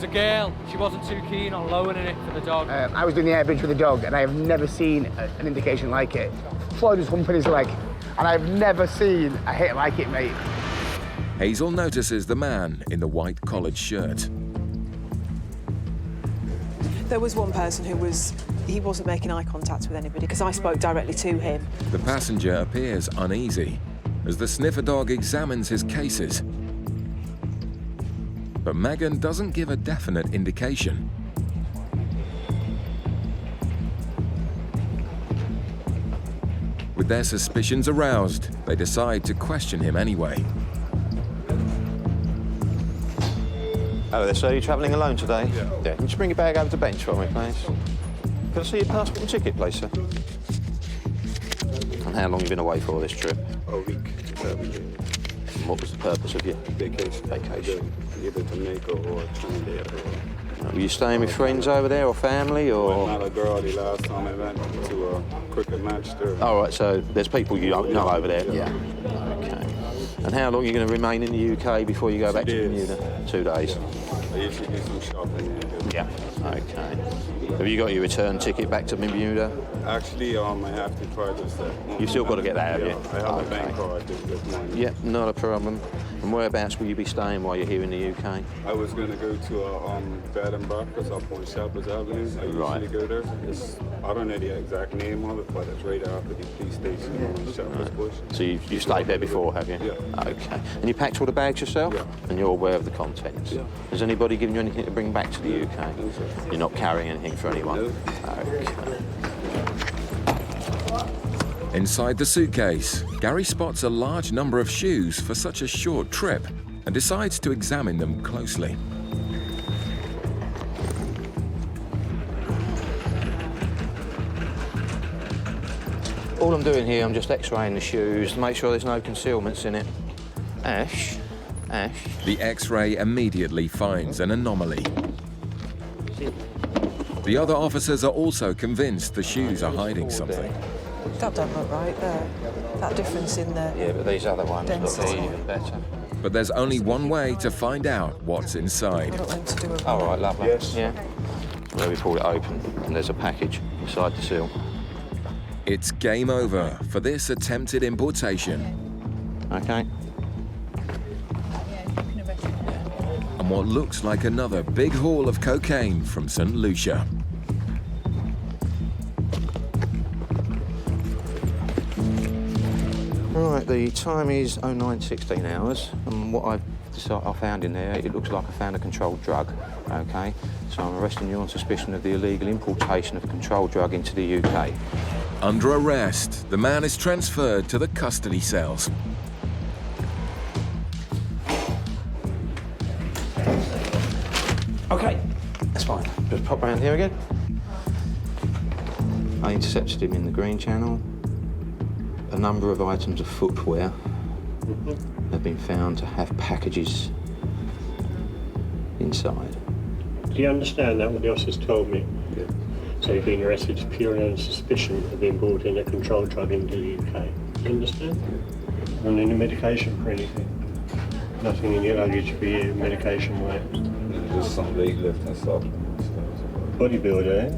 a girl. She wasn't too keen on lowering it for the dog. I was doing the air bridge with the dog, and I have never seen an indication like it. Floyd was humping his leg, and I've never seen a hit like it, mate. Hazel notices the man in the white collared shirt. There was one person he wasn't making eye contact with anybody because I spoke directly to him. The passenger appears uneasy as the sniffer dog examines his cases. But Megan doesn't give a definite indication. With their suspicions aroused, they decide to question him anyway. Hello there, sir. Are you travelling alone today? Yeah. Can you just bring your bag over to the bench for me, please? Can I see your passport and ticket, please, sir? And how long have you been away for this trip? A week. And what was the purpose of your vacation? Either Jamaica or Trinidad. Were you staying with friends over there or family or? Not a girl. The last time I went to a cricket match there. All right, so there's people you don't know over there? Yeah. Okay. And how long are you going to remain in the UK before you go back to Bermuda? 2 days. I usually do some shopping. Yeah. Okay. Have you got your return ticket back to Bermuda? Actually, I have to try this. You've still got to get that, have you? I have a bank card this morning. Yeah, not a problem. And whereabouts will you be staying while you're here in the UK? I was going to go to a bed and breakfast up on Shepherd's Avenue. I usually go there. I don't know the exact name of it, but it's right after the police station on Shepherd's Bush. So you've stayed there before, have you? Yeah. Okay. And you packed all the bags yourself? Yeah. And you're aware of the contents? Yeah. Has anybody given you anything to bring back to the UK? No, sir. You're not carrying anything for anyone? No. Okay. Inside the suitcase, Gary spots a large number of shoes for such a short trip and decides to examine them closely. All I'm doing here, I'm just x-raying the shoes to make sure there's no concealments in it. Ash. The X-ray immediately finds an anomaly. The other officers are also convinced the shoes are hiding something. That don't look right there. That difference in the Yeah, but these other ones look even better. But there's only one way to find out what's inside. I don't want to do a All right, lovely. Yes. Yeah. Well, we pulled it open, and there's a package inside the seal. It's game over for this attempted importation. Okay. And what looks like another big haul of cocaine from St. Lucia. Right, the time is 09:16 hours, and what I found in there, it looks like I found a controlled drug, okay? So I'm arresting you on suspicion of the illegal importation of a controlled drug into the UK. Under arrest, the man is transferred to the custody cells. Okay, that's fine. Just pop around here again. I intercepted him in the Green Channel. A number of items of footwear have been found to have packages inside. Do you understand that, what the officers told me? Yeah. So you've been arrested purely on suspicion of being brought in a controlled drug into the UK. Do you understand? On any medication for anything? Nothing in your luggage for you, medication-wise? Just some weightlifting stuff. Bodybuilder, eh?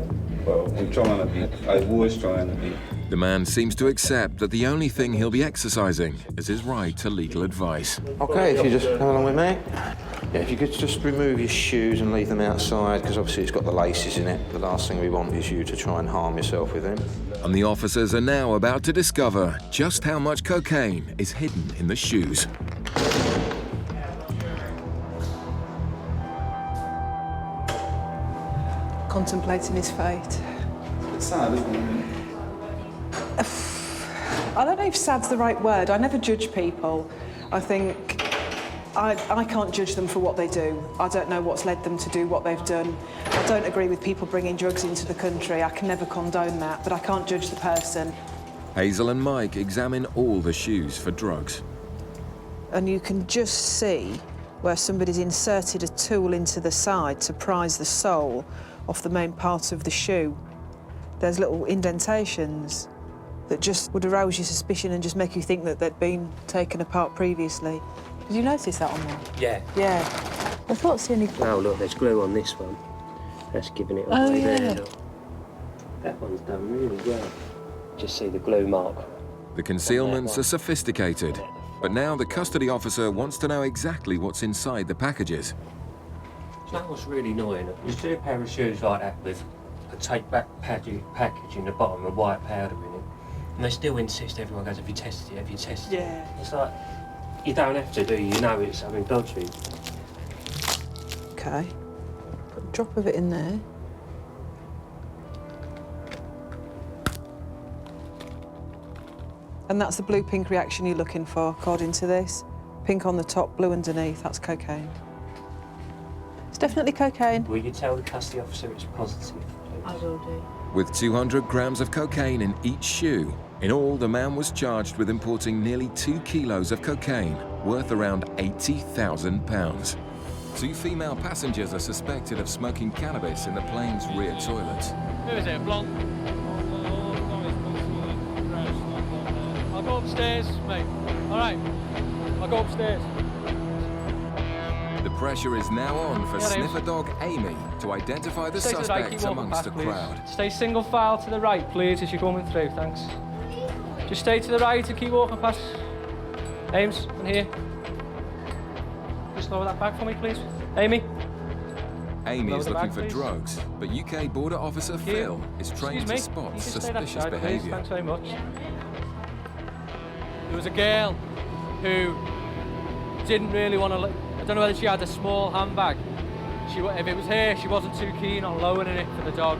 Well, I'm trying to be. I was trying to be. The man seems to accept that the only thing he'll be exercising is his right to legal advice. Okay, if you just come along with me. Yeah, if you could just remove your shoes and leave them outside, because obviously it's got the laces in it. The last thing we want is you to try and harm yourself with them. And the officers are now about to discover just how much cocaine is hidden in the shoes. contemplating his fate. It's sad, isn't it? I don't know if sad's the right word. I never judge people. I think I can't judge them for what they do. I don't know what's led them to do what they've done. I don't agree with people bringing drugs into the country. I can never condone that, but I can't judge the person. Hazel and Mike examine all the shoes for drugs. And you can just see where somebody's inserted a tool into the side to prise the sole off the main part of the shoe. There's little indentations that just would arouse your suspicion and just make you think that they'd been taken apart previously. Did you notice that on there? Yeah. Yeah. I thought seeing any... Oh, look, there's glue on this one. That's giving it away Oh, yeah. there. Look. That one's done really well. Just see the glue mark. The concealments are sophisticated, but now the custody officer wants to know exactly what's inside the packages. So that was really annoying. You see a pair of shoes like that with a take-back package in the bottom with white powder in it, and they still insist, everyone goes, have you tested it, have you tested it? Yeah. It's like, you don't have to, do you? You know it's something dodgy. OK. Put a drop of it in there. And that's the blue-pink reaction you're looking for, according to this. Pink on the top, blue underneath, that's cocaine. It's definitely cocaine. Will you tell the custody officer it's positive, please? I will do. With 200 grams of cocaine in each shoe, in all, the man was charged with importing nearly 2 kilos of cocaine, worth around £80,000. 2 female passengers are suspected of smoking cannabis in the plane's rear toilets. Who is it, blonde? I'll go upstairs, mate. All right, I'll go upstairs. The pressure is now on for sniffer dog Amy to identify the suspects amongst the crowd. Stay single file to the right, please, as you're coming through, thanks. Just stay to the right and keep walking past. Ames, in here. Just lower that back for me, please. Amy. Amy Lower is the looking bag, for please. drugs, but UK border officer Phil is trained to spot You can stay that suspicious side, please. behaviour. Thanks very much. There was a girl who didn't really want to... I don't know whether she had a small handbag. If it was her, she wasn't too keen on lowering it for the dog.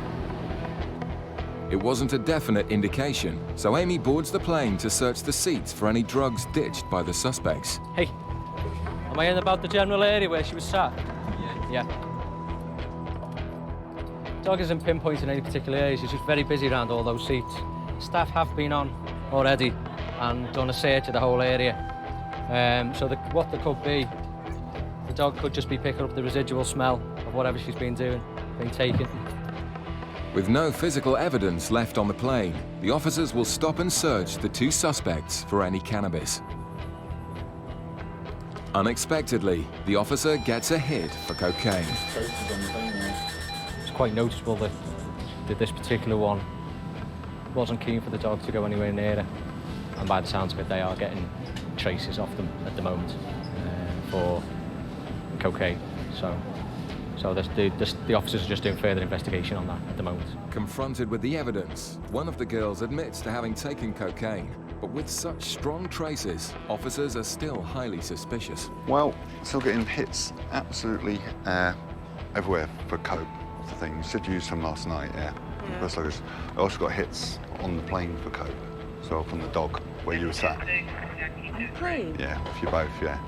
It wasn't a definite indication, so Amy boards the plane to search the seats for any drugs ditched by the suspects. Hey, am I in about the general area where she was sat? Yeah. Dog isn't pinpointing any particular areas, she's just very busy around all those seats. Staff have been on already and done a search of the whole area. So what there could be, the dog could just be picking up the residual smell of whatever she's been doing, been taking. With no physical evidence left on the plane, the officers will stop and search the 2 suspects for any cannabis. Unexpectedly, the officer gets a hit for cocaine. It's quite noticeable that this particular one wasn't keen for the dog to go anywhere near her. And by the sounds of it, they are getting traces off them at the moment for cocaine. So the officers are just doing further investigation on that at the moment. Confronted with the evidence, one of the girls admits to having taken cocaine, but with such strong traces, officers are still highly suspicious. Well, still getting hits absolutely everywhere for coke. That's the thing. You said you used some last night, yeah. First luggage. I also got hits on the plane for coke. So from the dog where you were sat. On the plane? Yeah, if you both, yeah.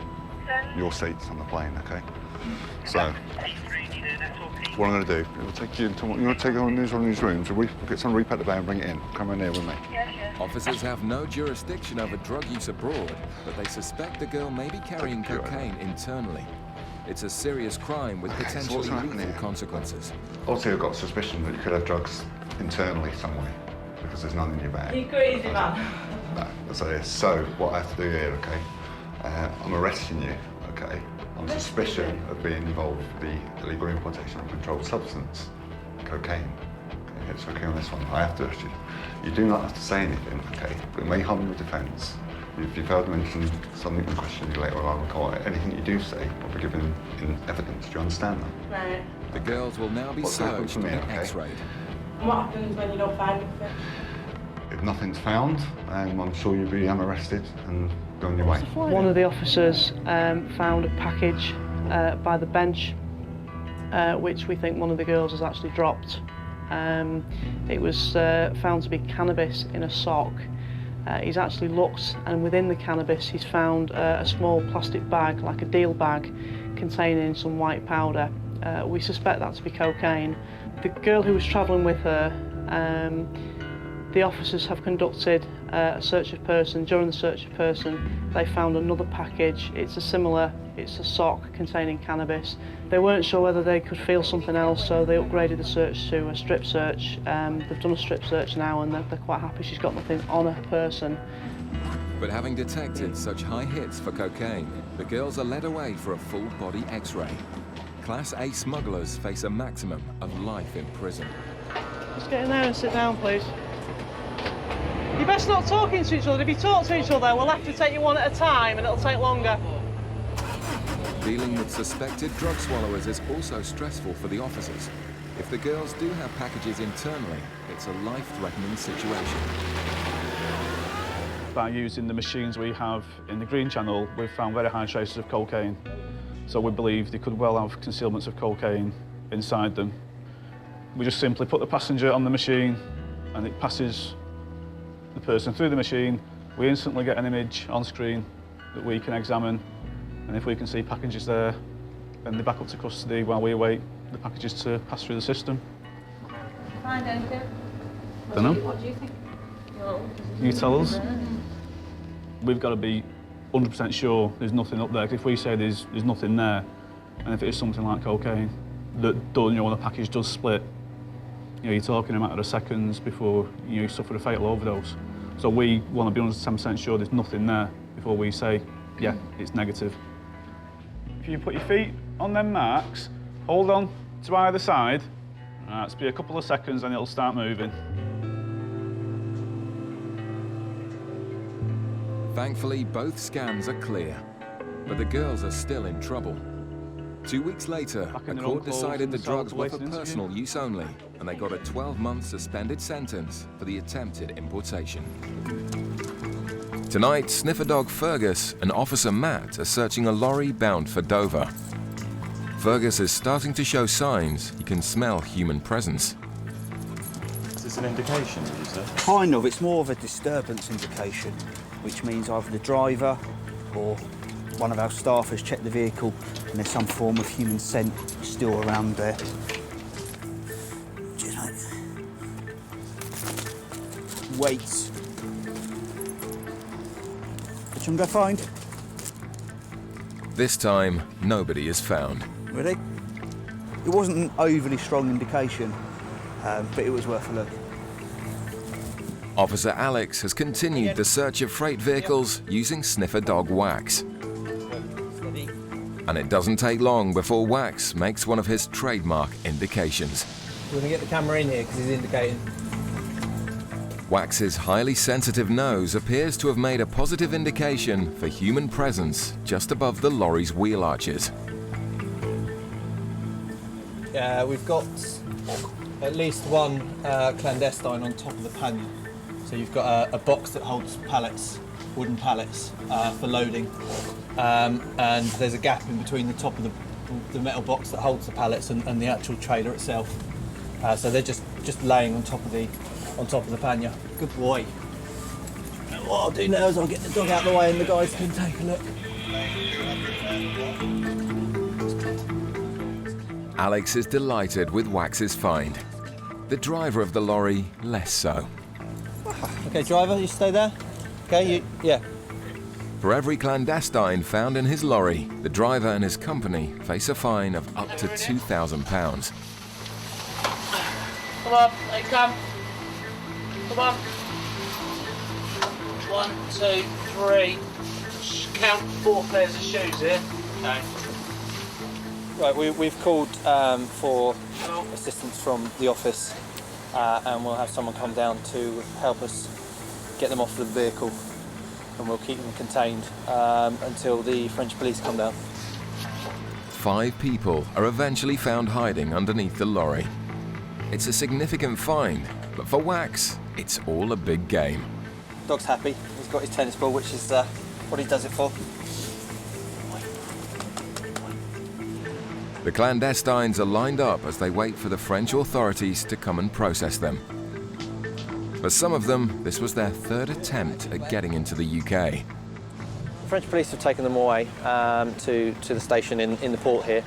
Your seats on the plane, okay? So, what I'm going to do, we'll take you into one of these rooms, we'll get some repack the bag and bring it in. Come in here with me. Officers have no jurisdiction over drug use abroad, but they suspect the girl may be carrying cocaine internally. It's a serious crime with potentially lethal consequences. Obviously, I've got a suspicion that you could have drugs internally somewhere, because there's none in your bag. You crazy, man. No, that's what it is. So, what I have to do here, okay, I'm arresting you, okay, on suspicion of being involved with the illegal importation of a controlled substance, cocaine. Okay, it's okay on this one. I have to arrest you. You do not have to say anything, okay, but it may harm your defence. If you've heard mention something in question you later on in court, anything you do say will be given in evidence. Do you understand that? Right. The girls will now be searched and x-rayed. And what happens when you don't find anything? If nothing's found, I'm sure you'll be arrested and go on your way. One of the officers found a package by the bench, which we think one of the girls has actually dropped. It was found to be cannabis in a sock. He's actually looked, and within the cannabis he's found a small plastic bag, like a deal bag, containing some white powder. We suspect that to be cocaine. The girl who was travelling with her, the officers have conducted a search of person. During the search of person, they found another package. It's a sock containing cannabis. They weren't sure whether they could feel something else, so they upgraded the search to a strip search. They've done a strip search now, and they're quite happy she's got nothing on her person. But having detected such high hits for cocaine, the girls are led away for a full-body X-ray. Class A smugglers face a maximum of life in prison. Just get in there and sit down, please. You're best not talking to each other. If you talk to each other, we'll have to take you one at a time and it'll take longer. Dealing with suspected drug swallowers is also stressful for the officers. If the girls do have packages internally, it's a life-threatening situation. By using the machines we have in the Green Channel, we've found very high traces of cocaine. So we believe they could well have concealments of cocaine inside them. We just simply put the passenger on the machine and it passes the person through the machine. We instantly get an image on screen that we can examine, and if we can see packages there, then they back up to custody while we await the packages to pass through the system. Find anything? Don't know. What do you think? You tell us. We've got to be 100% sure there's nothing up there. 'Cause if we say there's nothing there, and if it is something like cocaine, that does, when the package does split, you're talking a matter of seconds before you suffer a fatal overdose. So we want to be 110% sure there's nothing there before we say, yeah, it's negative. If you put your feet on them marks, hold on to either side, it's be a couple of seconds and it'll start moving. Thankfully, both scans are clear, but the girls are still in trouble. 2 weeks later, a court decided the drugs were for personal use only, and they got a 12-month suspended sentence for the attempted importation. Tonight, sniffer dog Fergus and Officer Matt are searching a lorry bound for Dover. Fergus is starting to show signs he can smell human presence. Is this an indication, did you say? Kind of. It's more of a disturbance indication, which means either the driver or one of our staff has checked the vehicle and there's some form of human scent still around there. Cheers, mate. Wait. Which one go find? This time, nobody is found. Ready? It wasn't an overly strong indication, but it was worth a look. Officer Alex has continued the search of freight vehicles using sniffer dog wax. And it doesn't take long before Wax makes one of his trademark indications. We're going to get the camera in here because he's indicating. Wax's highly sensitive nose appears to have made a positive indication for human presence just above the lorry's wheel arches. We've got at least one clandestine on top of the pannier. So you've got a box that holds pallets, wooden pallets for loading. And there's a gap in between the top of the metal box that holds the pallets and the actual trailer itself. So they're just laying on top of the pannier. Good boy. And what I'll do now is I'll get the dog out of the way and the guys can take a look. Alex is delighted with Wax's find. The driver of the lorry, less so. Okay, driver, you stay there. Okay, yeah. For every clandestine found in his lorry, the driver and his company face a fine of up to £2,000. Come on, they come. Come on. 1, 2, 3. Count 4 pairs of shoes here. Okay. Right, we've called for assistance from the office, and we'll have someone come down to help us get them off the vehicle. And we'll keep them contained until the French police come down. 5 people are eventually found hiding underneath the lorry. It's a significant find, but for Wax, it's all a big game. Dog's happy. He's got his tennis ball, which is what he does it for. The clandestines are lined up as they wait for the French authorities to come and process them. For some of them, this was their 3rd attempt at getting into the UK. The French police have taken them away to the station in the port here.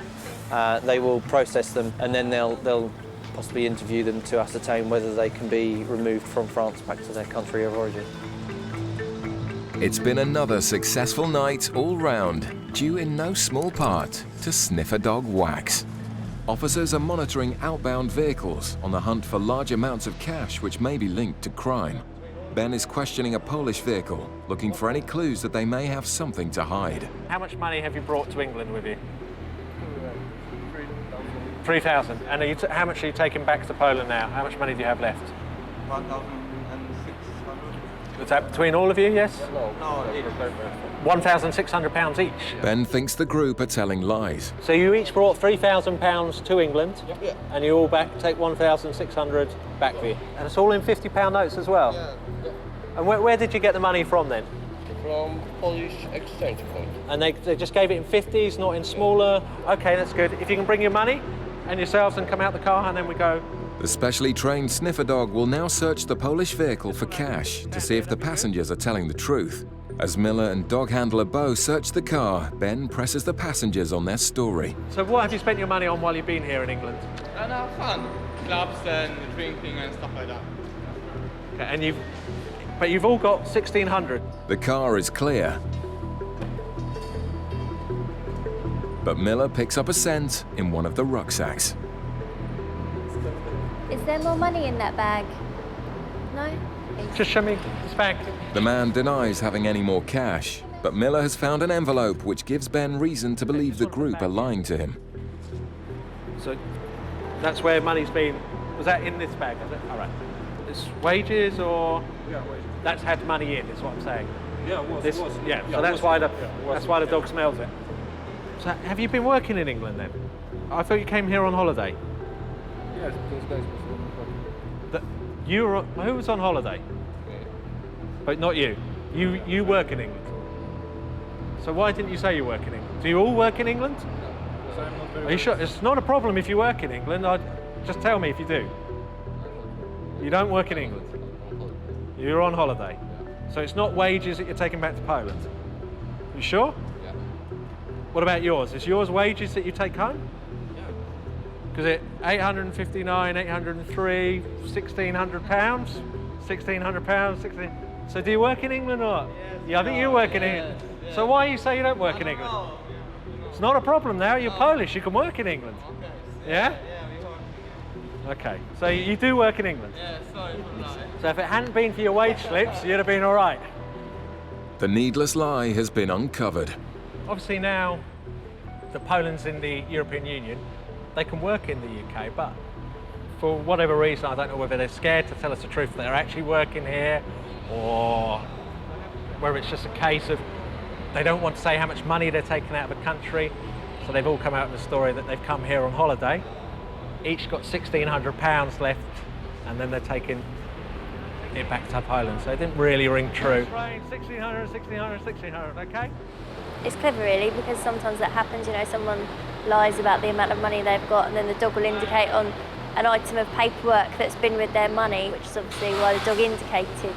They will process them and then they'll possibly interview them to ascertain whether they can be removed from France back to their country of origin. It's been another successful night all round, due in no small part to sniffer dog Wax. Officers are monitoring outbound vehicles on the hunt for large amounts of cash which may be linked to crime. Ben is questioning a Polish vehicle, looking for any clues that they may have something to hide. How much money have you brought to England with you? 3,000. And how much are you taking back to Poland now? How much money do you have left? 1,600. Is that between all of you, yes? No, £1,600 each. Ben thinks the group are telling lies. So you each brought £3,000 to England, Yeah. and you all take 1,600 back with you. And it's all in £50 notes as well? Yeah. And where did you get the money from then? From Polish exchange point. And they just gave it in 50s, not in smaller? Okay, that's good. If you can bring your money and yourselves and come out the car, and then we go. The specially trained sniffer dog will now search the Polish vehicle for cash to see if the passengers are telling the truth. As Miller and dog handler Bo search the car, Ben presses the passengers on their story. So what have you spent your money on while you've been here in England? And fun. Clubs and drinking and stuff like that. Okay, and you've all got 1,600. The car is clear. But Miller picks up a cent in one of the rucksacks. Is there more money in that bag? No? Just show me this bag. The man denies having any more cash, but Miller has found an envelope which gives Ben reason to believe the group are lying to him. So that's where money's been. Was that in this bag, is it? All right. It's wages or? Yeah, wages. That's had money in, is what I'm saying. Yeah, it was. This, it was. Yeah, Yeah, so that's why the dog yeah. smells it. So have you been working in England then? I thought you came here on holiday. Yes, those guys was Who was on holiday? But not you. You work in England. So why didn't you say you work in England? Do you all work in England? So I'm not very Are you sure? It's not a problem if you work in England. Just tell me if you do. You don't work in England. You're on holiday. So it's not wages that you're taking back to Poland. You sure? Yeah. What about yours? Is yours wages that you take home? Yeah. Because it 859, 803, £1,600, £1,600, 16. So do you work in England or not? Yeah, I think you work in England. Yeah. So why you say you don't work in England? It's not a problem now. You're Polish. You can work in England. Okay. Yeah? Yeah, we work. Okay. So you do work in England. Yeah, sorry for that. So if it hadn't been for your wage slips, you'd have been all right. The needless lie has been uncovered. Obviously now that Poland's in the European Union, they can work in the UK, but for whatever reason, I don't know whether they're scared to tell us the truth that they're actually working here, or whether it's just a case of they don't want to say how much money they're taking out of the country, so they've all come out with the story that they've come here on holiday, each got £1,600 left, and then they're taking it back to Poland, so it didn't really ring true. 1,600, 1,600, 1,600, okay? It's clever really, because sometimes that happens, you know, someone lies about the amount of money they've got and then the dog will indicate on an item of paperwork that's been with their money, which is obviously why the dog indicated.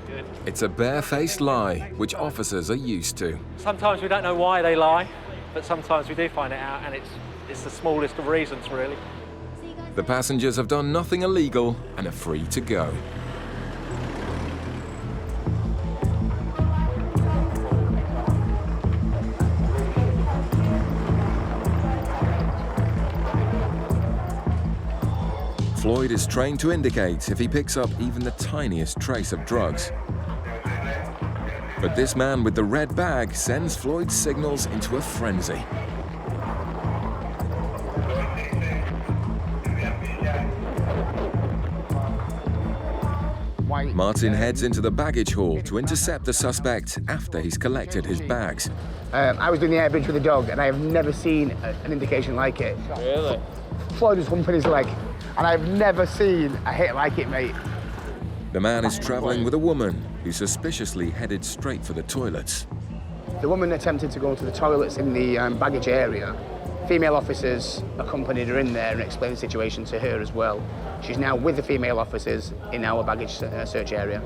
Good. It's a barefaced lie, which officers are used to. Sometimes we don't know why they lie, but sometimes we do find it out, and it's the smallest of reasons, really. The passengers have done nothing illegal and are free to go. Floyd is trained to indicate if he picks up even the tiniest trace of drugs. But this man with the red bag sends Floyd's signals into a frenzy. Martin heads into the baggage hall to intercept the suspect after he's collected his bags. I was doing the air bridge with the dog, and I have never seen an indication like it. Really? Floyd was humping his leg, and I've never seen a hit like it, mate. The man is travelling with a woman who suspiciously headed straight for the toilets. The woman attempted to go to the toilets in the baggage area. Female officers accompanied her in there and explained the situation to her as well. She's now with the female officers in our baggage search area.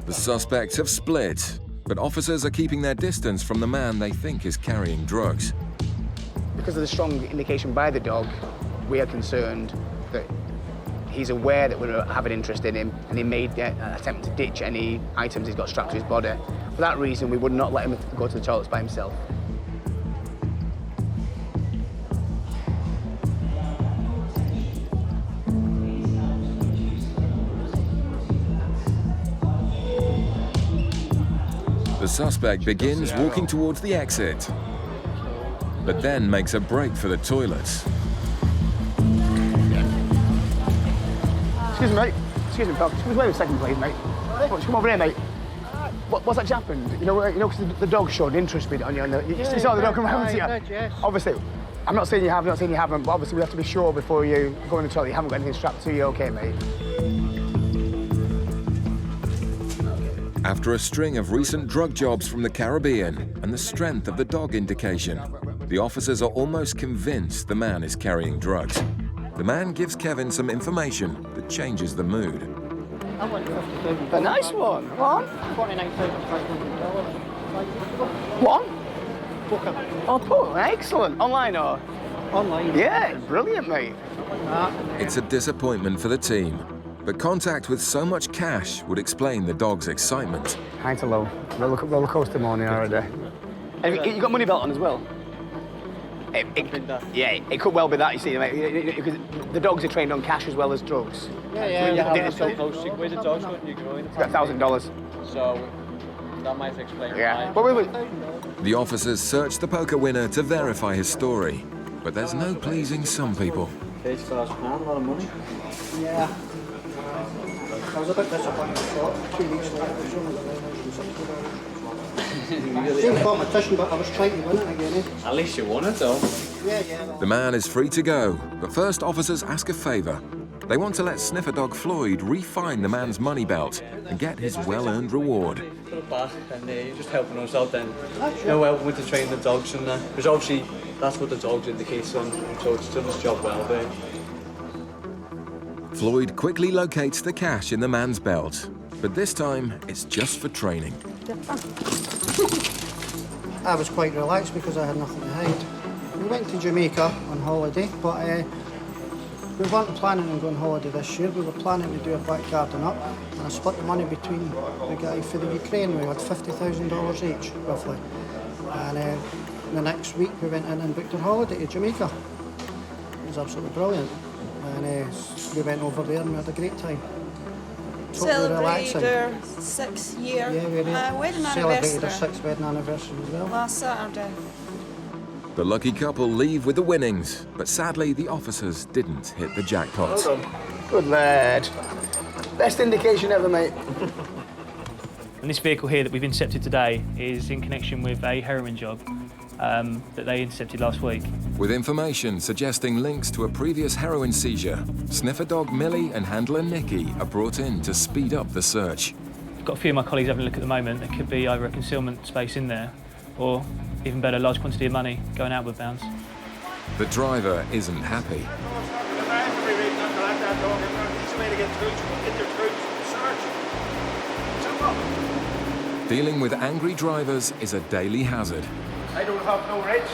The suspects have split, but officers are keeping their distance from the man they think is carrying drugs. Because of the strong indication by the dog, we are concerned that he's aware that we have an interest in him, and he made the attempt to ditch any items he's got strapped to his body. For that reason, we would not let him go to the toilets by himself. The suspect begins walking towards the exit, but then makes a break for the toilets. Excuse me, mate. Excuse me, pal. Just wait a second, please, mate. Come over here, mate. What's actually happened? You know, because the dog showed interest on you. You saw the dog come around to you. Yes. Obviously, I'm not saying you have, but obviously we have to be sure before you go in the toilet you haven't got anything strapped to you, okay, mate? After a string of recent drug jobs from the Caribbean and the strength of the dog indication, the officers are almost convinced the man is carrying drugs. The man gives Kevin some information that changes the mood. I want $50,000. A nice one. What? $49,500. What? Poker. Oh, cool. Excellent. Online or? Online. Yeah, brilliant, mate. It's a disappointment for the team, but contact with so much cash would explain the dog's excitement. High to low. Roller coaster morning already. And you got money belt on as well? It could well be that, you see, mate, because the dogs are trained on cash as well as drugs. Yeah, you have so close. Where the dogs went, you go in. It's got $1,000. So that might explain why. But wait. The officers search the poker winner to verify his story, but there's no pleasing some people. £30,000, a lot of money. Yeah. I was a bit disappointed. 2 weeks later, it was only same competition, but I was trying to win it again. At least you won it, though. Yeah. The man is free to go, but first officers ask a favour. They want to let sniffer dog Floyd re-find the man's money belt and get his well-earned reward. Put it back, and you're just helping us out then. Helping with the train the dogs, and because obviously that's what the dogs indicate, so it's done his job well there. Floyd quickly locates the cash in the man's belt, but this time it's just for training. I was quite relaxed because I had nothing to hide. We went to Jamaica on holiday, but we weren't planning on going on holiday this year. We were planning to do a back garden up, and I split the money between the guy for the Ukraine. We had $50,000 each, roughly. And the next week we went in and booked our holiday to Jamaica. It was absolutely brilliant. And we went over there and we had a great time. Totally relaxing. Celebrated our 6th year wedding celebrated anniversary. our 6th wedding anniversary as well. Last Saturday. The lucky couple leave with the winnings, but sadly the officers didn't hit the jackpot. Well done. Good lad. Best indication ever, mate. And this vehicle here that we've intercepted today is in connection with a heroin job that they intercepted last week. With information suggesting links to a previous heroin seizure, sniffer dog Millie and handler Nikki are brought in to speed up the search. I've got a few of my colleagues having a look at the moment. There could be either a concealment space in there or, even better, a large quantity of money going outward bounds. The driver isn't happy. Dealing with angry drivers is a daily hazard. I don't have no rights.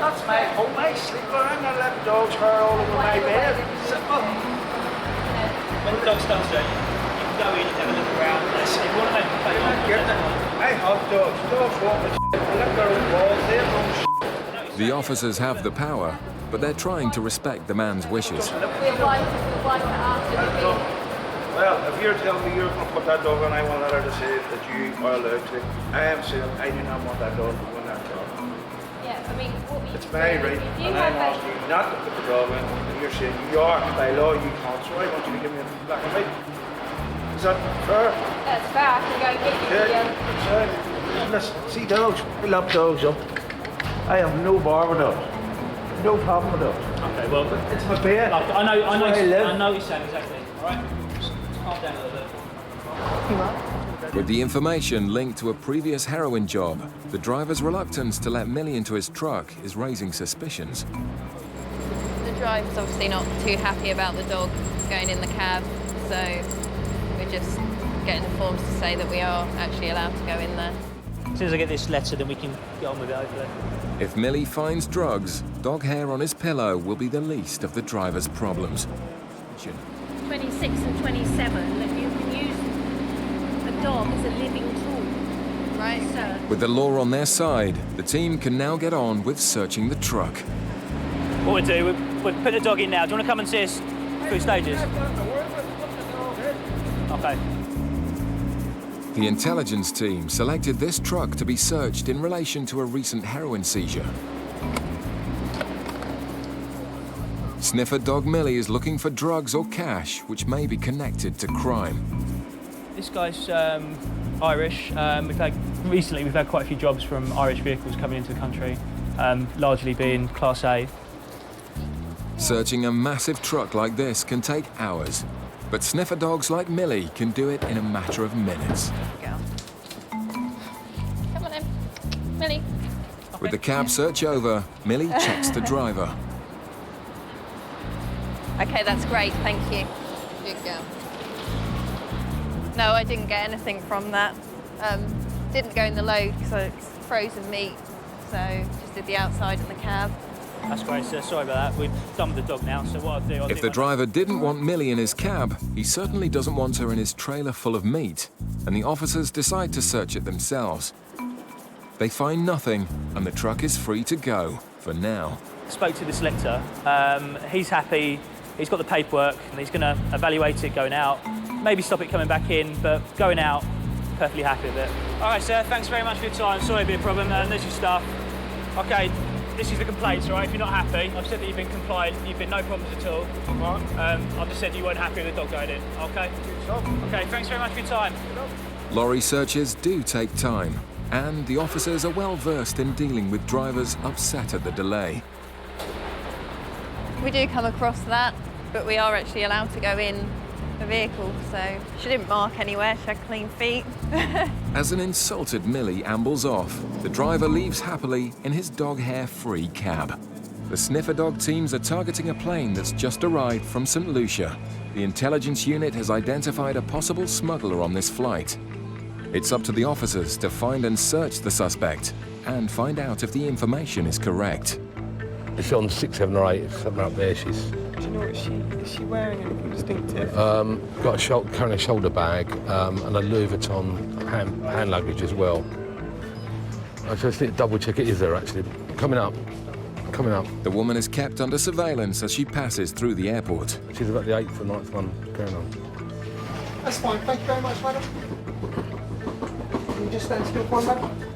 That's my home, my sleeper. I'm not letting dogs hair all over my bed. Simple. When the dog's downstairs, you can go in and have a look around. If you want to make a complaint, I have dogs. Dogs walk with shit. They lick their own walls. They have no shit. The officers have the power, but they're trying to respect the man's wishes. Well, if you're telling me you're going to put that dog on, I want her to say that you are allowed to. I am saying I do not want that dog to go on that dog. Yeah, I mean, It's my right, and I'm asking you not to put the dog in, and you're saying you are, by law you can't, so I want you to give me a black and white. Is that fair? That's fair. I can go and get you Yeah, listen, see dogs, I love dogs up. I have no bar with dogs. No problem with dogs. Okay, well, it's my bed. I know what you're saying exactly. All right, just calm down a little bit. With the information linked to a previous heroin job, the driver's reluctance to let Millie into his truck is raising suspicions. The driver's obviously not too happy about the dog going in the cab, so we're just getting the forms to say that we are actually allowed to go in there. As soon as I get this letter, then we can get on with it, hopefully. If Millie finds drugs, dog hair on his pillow will be the least of the driver's problems. 26 and 27, that you can use a dog as a living tool. Right, sir. With the law on their side, the team can now get on with searching the truck. What we do, we'll put the dog in now. Do you want to come and see us 3 stages? Okay. The intelligence team selected this truck to be searched in relation to a recent heroin seizure. Sniffer dog Millie is looking for drugs or cash which may be connected to crime. This guy's Irish. Recently we've had quite a few jobs from Irish vehicles coming into the country, largely being Class A. Searching a massive truck like this can take hours, but sniffer dogs like Millie can do it in a matter of minutes. Come on in. Millie. With the cab search over, Millie checks the driver. Okay, that's great, thank you. Good girl. No, I didn't get anything from that. Didn't go in the load because it's frozen meat, so just did the outside in the cab. That's great, sir. Sorry about that. We've done with the dog now, so what I'll do... If the driver didn't want Millie in his cab, he certainly doesn't want her in his trailer full of meat, and the officers decide to search it themselves. They find nothing, and the truck is free to go, for now. Spoke to the selector. He's happy. He's got the paperwork, and he's going to evaluate it going out. Maybe stop it coming back in, but going out, perfectly happy with it. All right, sir. Thanks very much for your time. Sorry to be a problem. There's your stuff. OK, this is the complaints, all right? If you're not happy, I've said that you've been compliant. You've been no problems at all. I've just said you weren't happy with the dog going in. OK? OK, thanks very much for your time. Lorry searches do take time, and the officers are well versed in dealing with drivers upset at the delay. We do come across that, but we are actually allowed to go in the vehicle, so she didn't mark anywhere, she had clean feet. As an insulted Millie ambles off, the driver leaves happily in his dog hair-free cab. The sniffer dog teams are targeting a plane that's just arrived from St. Lucia. The intelligence unit has identified a possible smuggler on this flight. It's up to the officers to find and search the suspect and find out if the information is correct. It's on 6, 7 or 8, something up there. Do you know what is she wearing anything distinctive? Carrying a shoulder bag and a Louis Vuitton hand luggage as well. I just need to double check it is there actually. Coming up. The woman is kept under surveillance as she passes through the airport. She's about the 8th or 9th one going on. That's fine, thank you very much, madam. Can you just stand still for one moment?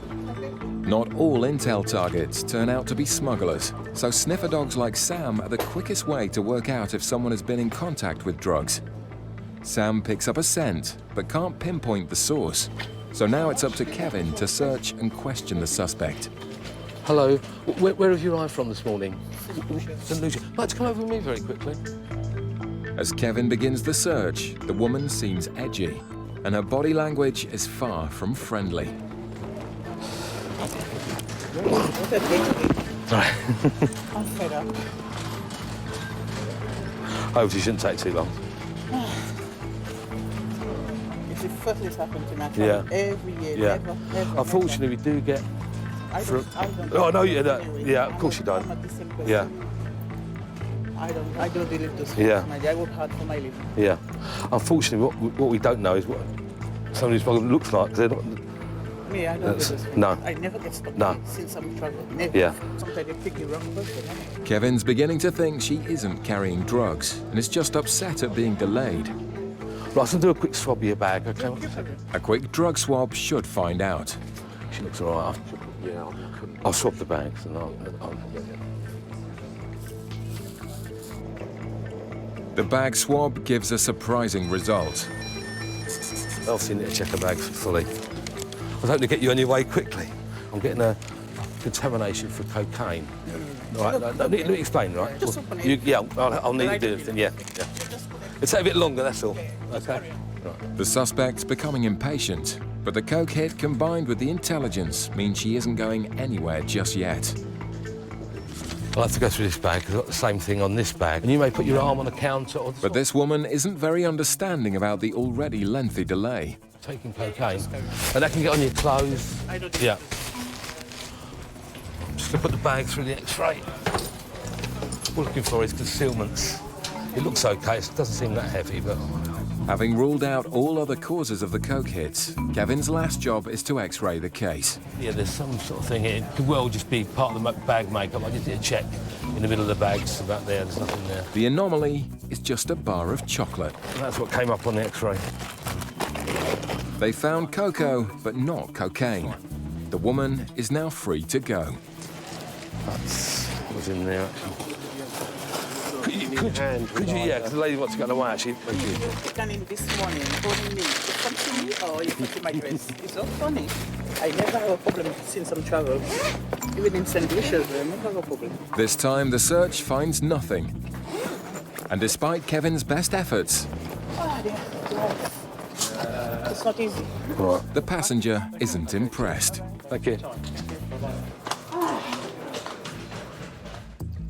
Not all intel targets turn out to be smugglers, so sniffer dogs like Sam are the quickest way to work out if someone has been in contact with drugs. Sam picks up a scent, but can't pinpoint the source. So now it's up to Kevin to search and question the suspect. Hello, where have you arrived from this morning? St. Lucia. Like to come over with me very quickly. As Kevin begins the search, the woman seems edgy, and her body language is far from friendly. Right. I'm fed up. Hopefully it shouldn't take too long. It's the first this happened to me. Yeah. Every year, Yeah. never. Unfortunately, we do get... I don't Oh, no, yeah, anyway. yeah, of course you don't. I'm not the same person. Yeah. I don't deal with those Yeah. things. I work hard for my living. Yeah. Unfortunately, what we don't know is what somebody's smuggler looks like. 'Cause they're not... Me, I don't do those things. No. I never get stopped No. since I'm traveling. Never. Yeah. Sometimes they pick the wrong person. Kevin's beginning to think she isn't carrying drugs and is just upset at being delayed. Right, so do a quick swab of your bag, okay? A quick drug swab should find out. She looks all right. I'll swab the bags and I'll... The bag swab gives a surprising result. Obviously, need to check the bags fully. I was hoping to get you on your way quickly. I'm getting a contamination for cocaine. All right, let me explain, right? Just open it. I'll need to do everything, yeah. It'll take a bit longer, that's all. Okay. Right. The suspect's becoming impatient, but the coke hit combined with the intelligence means she isn't going anywhere just yet. I'll have to go through this bag, because I've got the same thing on this bag. And you may put your arm on the counter or... But this woman isn't very understanding about the already lengthy delay. Taking cocaine. And that can get on your clothes. Yeah. I'm just going to put the bag through the X-ray. What we're looking for is concealments. It looks okay, it doesn't seem that heavy, but... Having ruled out all other causes of the coke hits, Kevin's last job is to X-ray the case. Yeah, there's some sort of thing here. It could well just be part of the bag makeup. I just did a check in the middle of the bag, just about there. There's nothing there. The anomaly is just a bar of chocolate. And that's what came up on the X-ray. They found cocoa, but not cocaine. The woman is now free to go. That's what was in there, actually. Could you, yeah, because the lady wants to go away, actually. Thank you. Done in this morning, phoning me. You come to me or you come to my dress? It's not funny. I never have a problem since I'm travel. Even in St. Lucia, I never have a problem. This time, the search finds nothing. And despite Kevin's best efforts, It's not easy. the passenger isn't impressed. Thank you.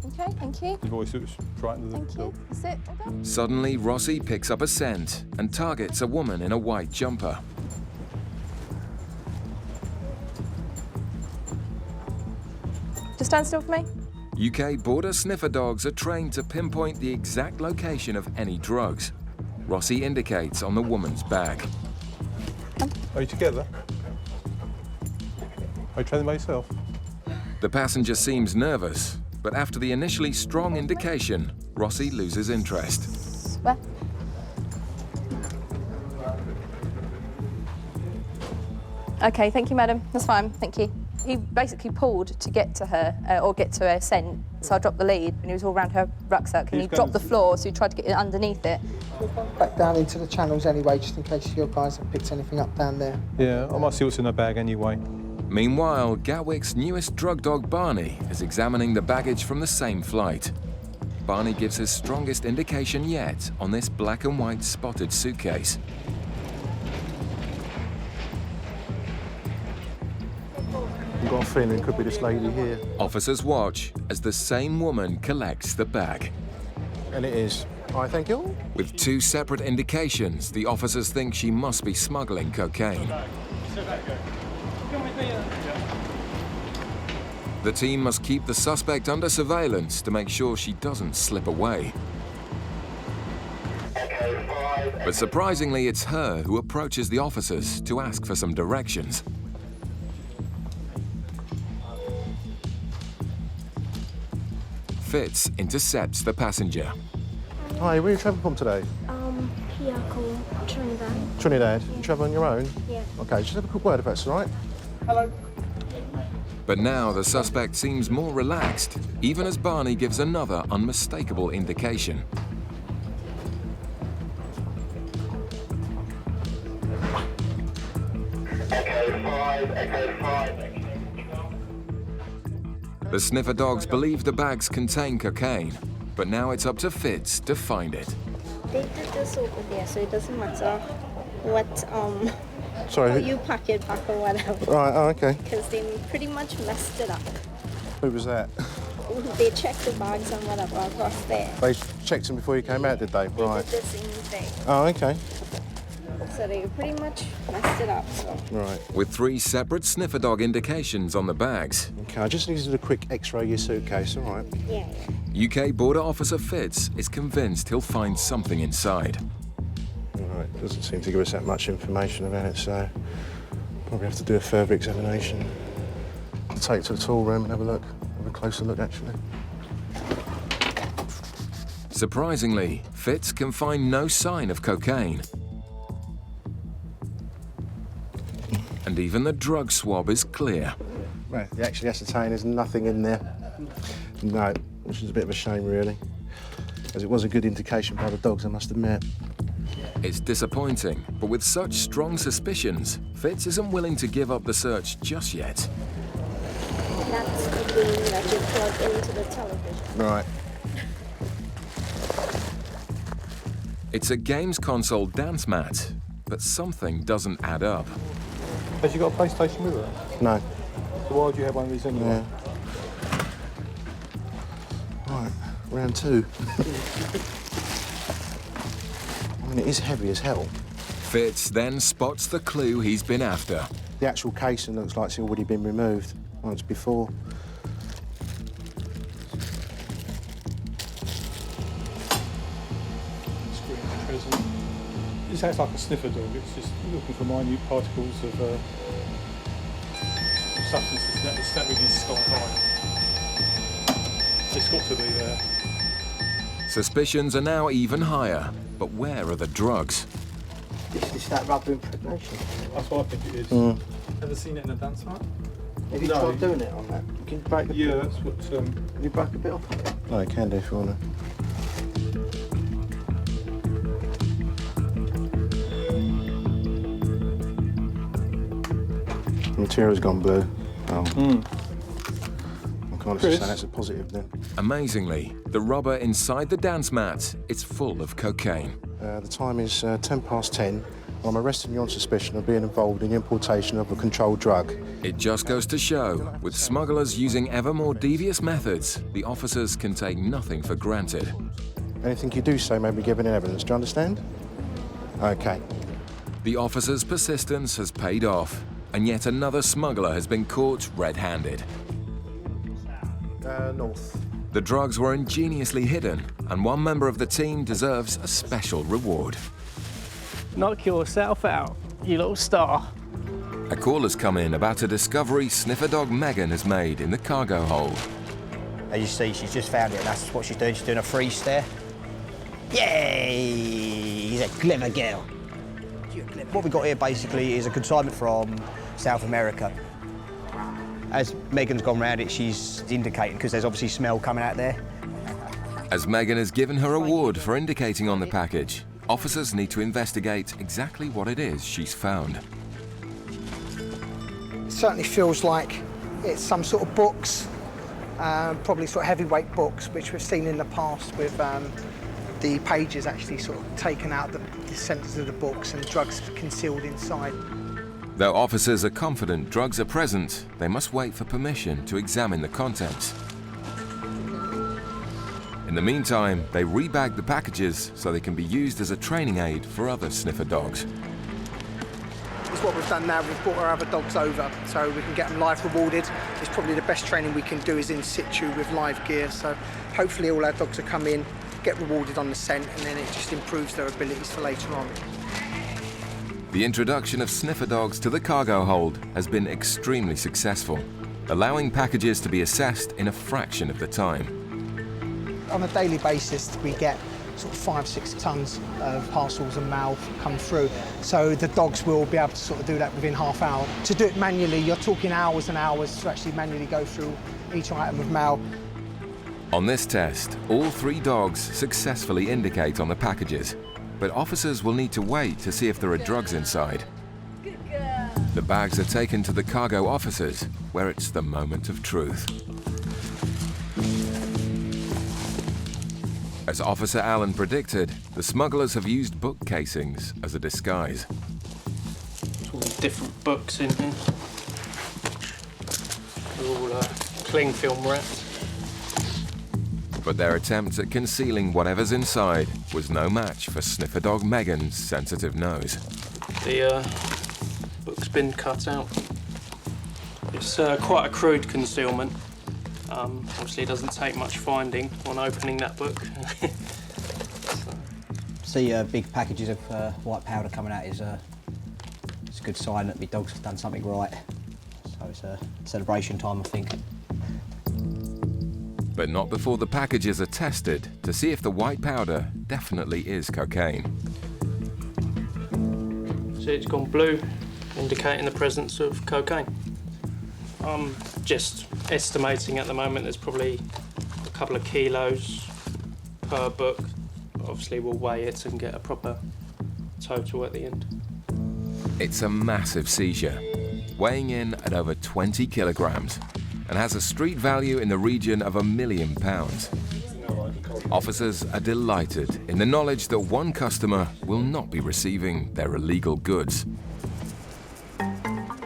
Okay, thank you. The voice was frightened of Thank you. That's it. All done. Suddenly, Rossi picks up a scent and targets a woman in a white jumper. Just stand still for me. UK border sniffer dogs are trained to pinpoint the exact location of any drugs. Rossi indicates on the woman's bag. Are you together? Are you training by yourself? The passenger seems nervous, but after the initially strong indication, Rossi loses interest. Where? Okay, thank you, madam. That's fine, thank you. He basically pulled to get to her, or get to her scent, so I dropped the lead, and he was all around her rucksack, and he dropped the floor, so he tried to get underneath it. Back down into the channels anyway, just in case your guys have picked anything up down there. Yeah, I might see what's in her bag anyway. Meanwhile, Gatwick's newest drug dog, Barney, is examining the baggage from the same flight. Barney gives his strongest indication yet on this black and white spotted suitcase. I've got a feeling it could be this lady here. Officers watch as the same woman collects the bag. And it is. All right, thank you. With two separate indications, the officers think she must be smuggling cocaine. The team must keep the suspect under surveillance to make sure she doesn't slip away. But surprisingly, it's her who approaches the officers to ask for some directions. Fitz intercepts the passenger. Hi, where are you travelling from today? Here called Trinidad. Trinidad. You travel on your own? Yeah. Okay, just have a quick word if that's all right. Hello. But now the suspect seems more relaxed, even as Barney gives another unmistakable indication. The sniffer dogs believe the bags contain cocaine, but now it's up to Fitz to find it. They did this over there, so it doesn't matter what Sorry, how who- you pack it back or whatever. Right, oh, okay. Because they pretty much messed it up. Who was that? They checked the bags and whatever across there. They checked them before you came out, did they? They Right. did the same thing. Oh, okay. So they pretty much messed it up. So. Right. With three separate sniffer dog indications on the bags. Okay, I just need to do a quick x-ray of your suitcase, all right? Yeah. UK border officer Fitz is convinced he'll find something inside. All right, doesn't seem to give us that much information about it, so probably have to do a further examination. I'll take it to the tool room and have a look, have a closer look, actually. Surprisingly, Fitz can find no sign of cocaine. And even the drug swab is clear. Right, the actually ascertain there's nothing in there. No, which is a bit of a shame, really, as it was a good indication by the dogs, I must admit. It's disappointing, but with such strong suspicions, Fitz isn't willing to give up the search just yet. That's the game that you plug into the television. Right. It's a games console dance mat, but something doesn't add up. Has she got a PlayStation with her? No. So why would you have one of these anyway? Yeah. Right, round two. I mean, it is heavy as hell. Fitz then spots the clue he's been after. The actual casing looks like it's already been removed once before. This acts like a sniffer dog. It's just looking for minute particles of substances that within sky high. It's got to be there. Suspicions are now even higher, but where are the drugs? It's that rubber impregnation. That's what I think it is. Mm. Ever seen it in a dance mat? Have you tried doing it on that? Can you break the Yeah, that's what... Have you broke a bit off? No, you can do if you want to. The material's gone blue. Oh. I can't just say that's a positive then. Amazingly, the rubber inside the dance mat is full of cocaine. The time is 10:10. I'm arresting you on suspicion of being involved in the importation of a controlled drug. It just goes to show, with smugglers using ever more devious methods, the officers can take nothing for granted. Anything you do say may be given in evidence, do you understand? Okay. The officers' persistence has paid off, and yet another smuggler has been caught red-handed. North. The drugs were ingeniously hidden, and one member of the team deserves a special reward. Knock yourself out, you little star. A call has come in about a discovery sniffer dog Megan has made in the cargo hold. As you see, she's just found it, and that's what she's doing. She's doing a freeze stare. Yay! He's a clever girl. What we got here basically is a consignment from South America. As Megan's gone round it, she's indicating, because there's obviously smell coming out there. As Megan has given her award for indicating on the package, officers need to investigate exactly what it is she's found. It certainly feels like it's some sort of books, probably sort of heavyweight books, which we've seen in the past with the pages actually sort of taken out the centres of the books and drugs concealed inside. Though officers are confident drugs are present, they must wait for permission to examine the contents. In the meantime, they rebag the packages so they can be used as a training aid for other sniffer dogs. It's what we've done now. We've brought our other dogs over so we can get them live rewarded. It's probably the best training we can do is in situ with live gear. So hopefully all our dogs will come in, get rewarded on the scent, and then it just improves their abilities for later on. The introduction of sniffer dogs to the cargo hold has been extremely successful, allowing packages to be assessed in a fraction of the time. On a daily basis, we get sort of 5-6 tons of parcels and mail come through. So the dogs will be able to sort of do that within half hour. To do it manually, you're talking hours and hours to actually manually go through each item of mail. On this test, all 3 dogs successfully indicate on the packages, but officers will need to wait to see if there are drugs inside. The bags are taken to the cargo officers, where it's the moment of truth. As Officer Allen predicted, the smugglers have used book casings as a disguise. All these different books in here. They're all cling film wrapped. But their attempt at concealing whatever's inside was no match for sniffer dog Megan's sensitive nose. The book's been cut out. It's quite a crude concealment. Obviously it doesn't take much finding on opening that book. See big packages of white powder coming out is it's a good sign that my dogs have done something right. So it's a celebration time, I think. But not before the packages are tested to see if the white powder definitely is cocaine. See, it's gone blue, indicating the presence of cocaine. I'm just estimating at the moment there's probably a couple of kilos per book. Obviously we'll weigh it and get a proper total at the end. It's a massive seizure, weighing in at over 20 kilograms, and has a street value in the region of £1 million. Officers are delighted in the knowledge that one customer will not be receiving their illegal goods.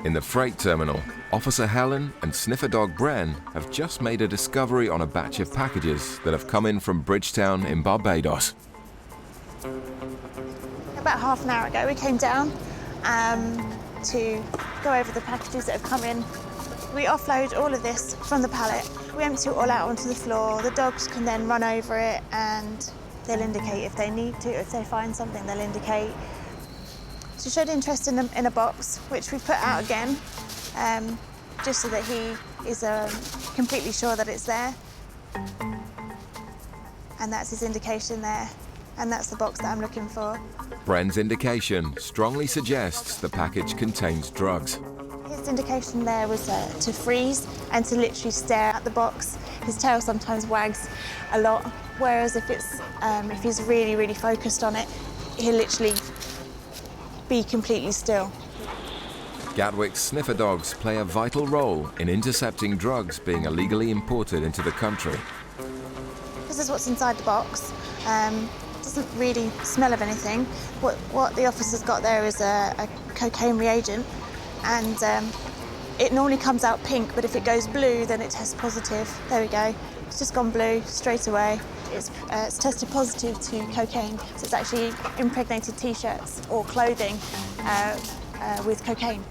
In the freight terminal, Officer Helen and sniffer dog Bren have just made a discovery on a batch of packages that have come in from Bridgetown in Barbados. About half an hour ago we came down to go over the packages that have come in. We offload all of this from the pallet. We empty it all out onto the floor. The dogs can then run over it and they'll indicate if they need to. If they find something, they'll indicate. She showed interest in a box, which we put out again, just so that he is completely sure that it's there. And that's his indication there. and that's the box that I'm looking for. Bren's indication strongly suggests the package contains drugs. His indication there was to freeze and to literally stare at the box. His tail sometimes wags a lot, whereas if he's really, really focused on it, he'll literally be completely still. Gatwick's sniffer dogs play a vital role in intercepting drugs being illegally imported into the country. This is what's inside the box. Doesn't really smell of anything. What the officer's got there is a cocaine reagent, and it normally comes out pink, but if it goes blue, then it tests positive. There we go. It's just gone blue straight away. It's tested positive to cocaine, so it's actually impregnated T-shirts or clothing with cocaine.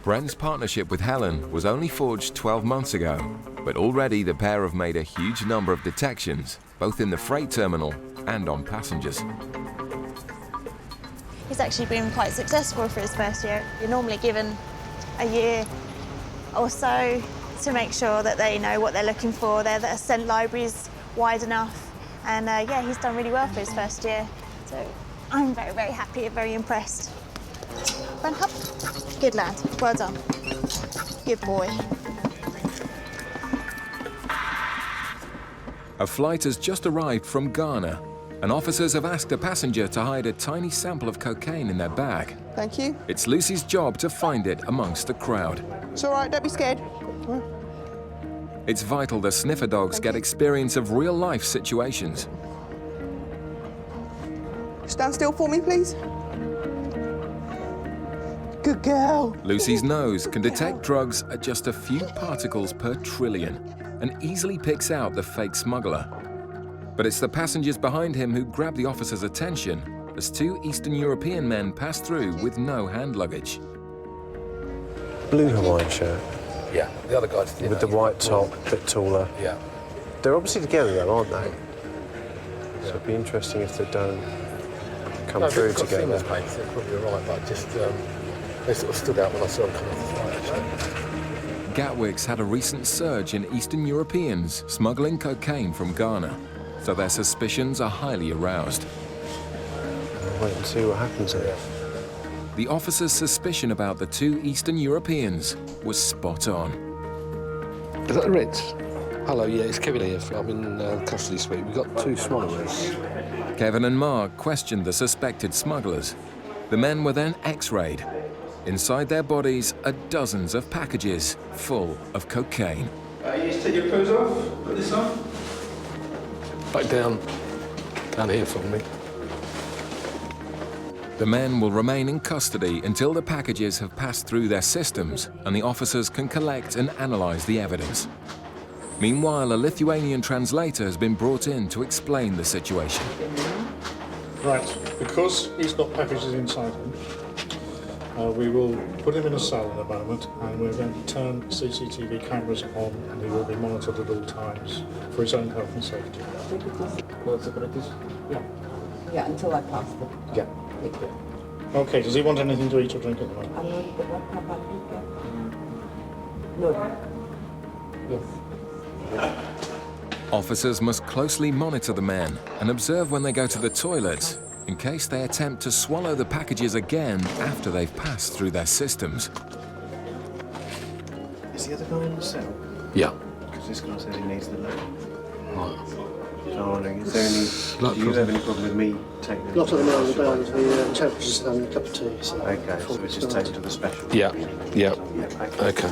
Bren's partnership with Helen was only forged 12 months ago, but already the pair have made a huge number of detections, both in the freight terminal and on passengers. He's actually been quite successful for his first year. You're normally given a year or so to make sure that they know what they're looking for, their scent library's wide enough, and yeah, he's done really well for his first year. So I'm very, very happy and very impressed. Run up. Good lad, well done. Good boy. A flight has just arrived from Ghana, and officers have asked a passenger to hide a tiny sample of cocaine in their bag. Thank you. It's Lucy's job to find it amongst the crowd. It's all right, don't be scared. It's vital the sniffer dogs get experience of real-life situations. Stand still for me, please. Good girl. Lucy's nose can detect drugs at just a few particles per trillion and easily picks out the fake smuggler. But it's the passengers behind him who grab the officer's attention as two Eastern European men pass through with no hand luggage. Blue Hawaiian shirt. Yeah, the other guys. With the white top, a bit taller. Yeah. They're obviously together though, aren't they? So it'd be interesting if they don't come through together. They're probably right, but just they sort of stood out when I saw them come off the flight, actually. Gatwick's had a recent surge in Eastern Europeans smuggling cocaine from Ghana, so their suspicions are highly aroused. We'll wait and see what happens here. The officer's suspicion about the two Eastern Europeans was spot on. Is that the Ritz? Hello, yeah, it's Kevin here. I'm in custody suite. We've got two smugglers. Kevin and Mark questioned the suspected smugglers. The men were then x-rayed. Inside their bodies are dozens of packages full of cocaine. You just take your clothes off, put this on. Back down here for me. The men will remain in custody until the packages have passed through their systems and the officers can collect and analyse the evidence. Meanwhile, a Lithuanian translator has been brought in to explain the situation. Right, because he's got packages inside him, we will put him in a cell in a moment and we're going to turn CCTV cameras on and he will be monitored at all times for his own health and safety. Yeah. Yeah, until I pass them. Yeah. Okay, does he want anything to eat or drink at the moment? No. Yes. Officers must closely monitor the men and observe when they go to the toilets in case they attempt to swallow the packages again after they've passed through their systems. Is the other guy in the cell? Yeah. Because this guy said he needs the loan. Right. Darling, is there any... Do you have any problem with me taking them? Not at the moment, the temperature's having a cup of tea. So okay, so we just take it to the special? Yeah, yeah. Okay.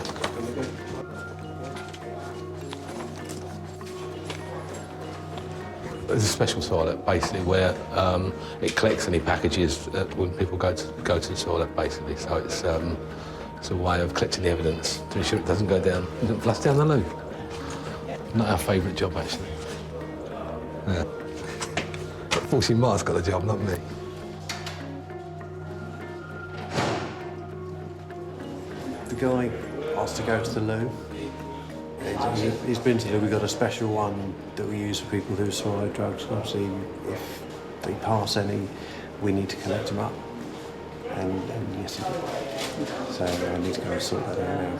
There's a special toilet, basically, where it collects any packages when people go to the toilet, basically. So it's a way of collecting the evidence to ensure it doesn't go down, it doesn't flush down the loo. Not our favourite job, actually. Yeah. But fortunately, Mark's got the job, not me. The guy asked to go to the loo. He's been to the loo. We've got a special one that we use for people who swallow drugs. Obviously, if they pass any, we need to collect them up. And yes, he did. So I need to go and sort that out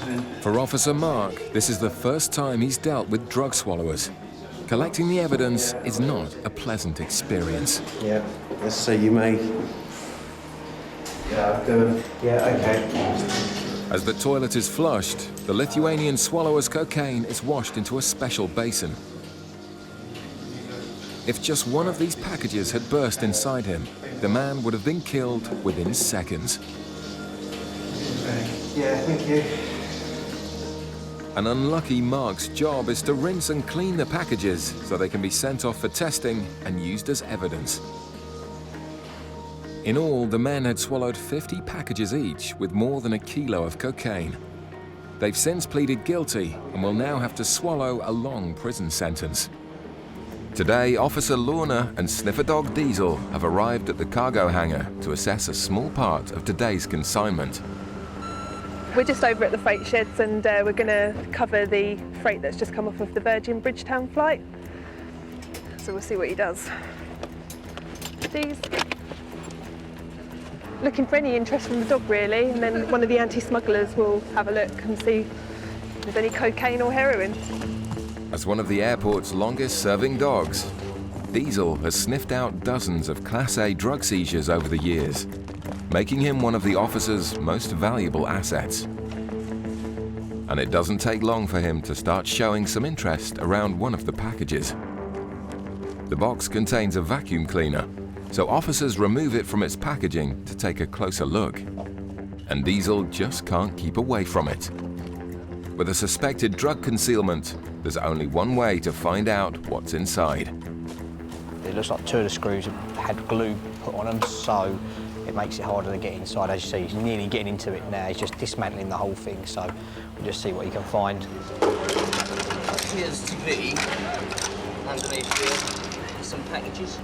now. For Officer Mark, this is the first time he's dealt with drug swallowers. Collecting the evidence is not a pleasant experience. Yeah, let's see, you may... Yeah, good. Yeah, okay. As the toilet is flushed, the Lithuanian swallower's cocaine is washed into a special basin. If just one of these packages had burst inside him, the man would have been killed within seconds. Yeah, thank you. An unlucky Mark's job is to rinse and clean the packages so they can be sent off for testing and used as evidence. In all, the men had swallowed 50 packages each with more than 1 kilo of cocaine. They've since pleaded guilty and will now have to swallow a long prison sentence. Today, Officer Lorna and Sniffer Dog Diesel have arrived at the cargo hangar to assess a small part of today's consignment. We're just over at the freight sheds and we're going to cover the freight that's just come off of the Virgin Bridgetown flight. So we'll see what he does. These. Looking for any interest from the dog really, and then one of the anti-smugglers will have a look and see if there's any cocaine or heroin. As one of the airport's longest-serving dogs, Diesel has sniffed out dozens of Class A drug seizures over the years, making him one of the officer's most valuable assets. And it doesn't take long for him to start showing some interest around one of the packages. The box contains a vacuum cleaner, so officers remove it from its packaging to take a closer look. And Diesel just can't keep away from it. With a suspected drug concealment, there's only one way to find out what's inside. It looks like 2 of the screws had glue put on them, so it makes it harder to get inside. As you see, he's nearly getting into it now. He's just dismantling the whole thing, so we'll just see what he can find. Here's TV. Underneath here, some packages.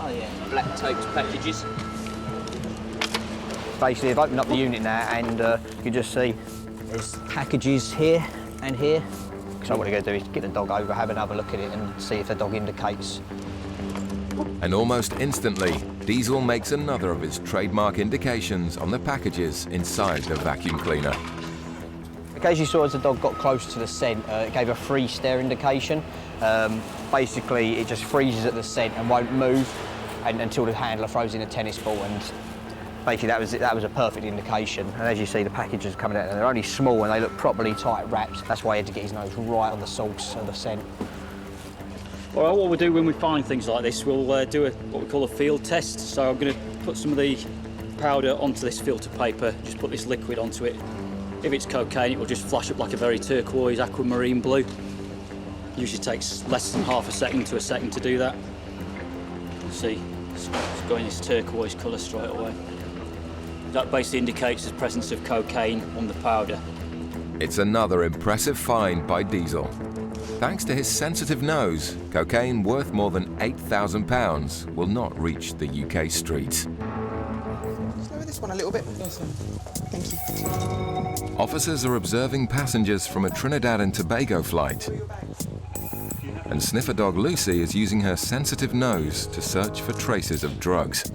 Oh yeah, black taped packages. Basically, they've opened up the unit now, and you can just see there's packages here and here. So what we're going to do is get the dog over, have another look at it, and see if the dog indicates. And almost instantly, Diesel makes another of his trademark indications on the packages inside the vacuum cleaner. As you saw, as the dog got close to the scent, it gave a freeze stare indication. Basically, it just freezes at the scent and won't move until the handler throws in a tennis ball, and basically that was a perfect indication. And as you see, the packages coming out, and they're only small and they look properly tight wrapped. That's why he had to get his nose right on the source of the scent. All right, what we'll do when we find things like this, we'll do what we call a field test. So I'm going to put some of the powder onto this filter paper, just put this liquid onto it. If it's cocaine, it will just flash up like a very turquoise aquamarine blue. Usually takes less than half a second to a second to do that. See, it's going this turquoise colour straight away. That basically indicates the presence of cocaine on the powder. It's another impressive find by Diesel. Thanks to his sensitive nose, cocaine worth more than £8,000 will not reach the UK streets. Slow this one a little bit. Thank you. Officers are observing passengers from a Trinidad and Tobago flight. And sniffer dog Lucy is using her sensitive nose to search for traces of drugs.